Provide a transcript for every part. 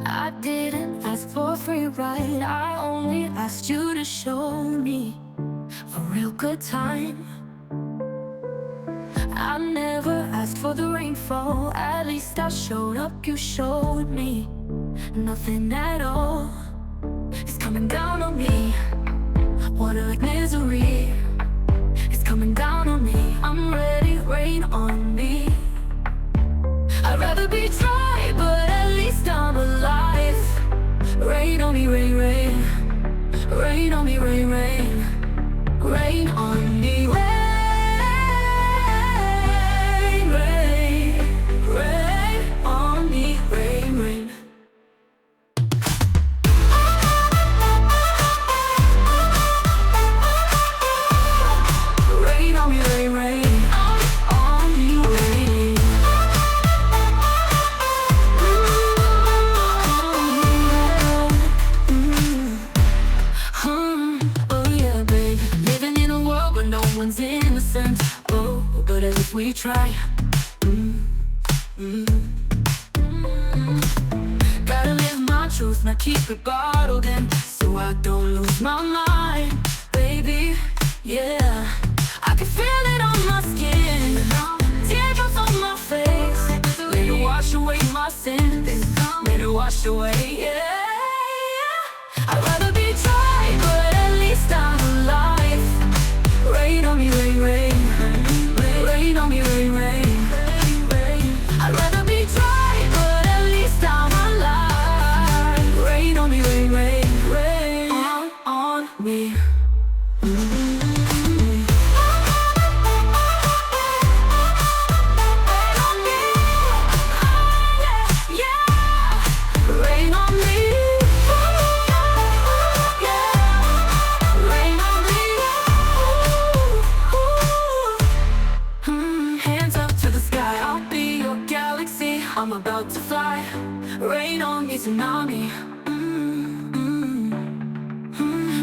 I didn't ask for a free ride, I only asked you to show me a real good time. I never asked for the rainfall, at least I showed up, you showed me nothing at all. It's coming down on me, water like misery. It's coming down on me, I'm ready, rain on me. I'd rather be dry, but at least I'm alive. Rain on me, rain, rain. Rain on me, rain, rain. Rain on me, rain, rain. Rain on me, rain, rain. Rain on me, rain, rain. On me, rain. Oh yeah, babe. Living in a world where no one's innocent. Oh, but at least we try. Gotta live my truth, not keep it bottled in, so I don't lose my mind, baby. Yeah, I can feel it on my skin, teardrops on my face. Let it wash away my sins, let it wash away, yeah. I'd rather be dry, but at least I'm alive. Rain on me, rain, rain. Rain on me, rain, rain. I'd rather be dry, but at least I'm alive. Rain on me, rain, rain. Rain on me. I'm about to fly, rain on me, tsunami.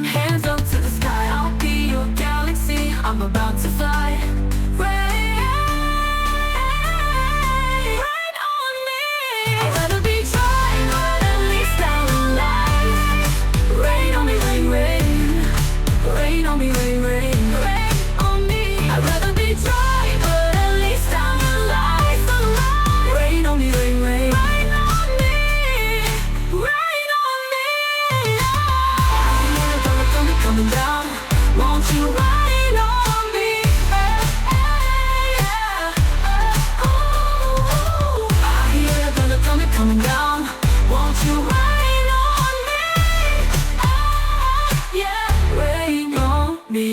Hands up to the sky, I'll be your galaxy. I'm about to fly, rain, rain on me. I'd rather be dry, but at least I'm alive. Rain on me, rain, rain. Rain on me, rain, rain. Rain on me. I'd rather be dry, but at least I'm alive. Rain on me, rain, rain. Rain on me, rain on me. Yeah, thunder coming down. Won't you rain on me? Yeah. Oh, I hear thunder coming down. Won't you rain on me? Yeah, rain on me.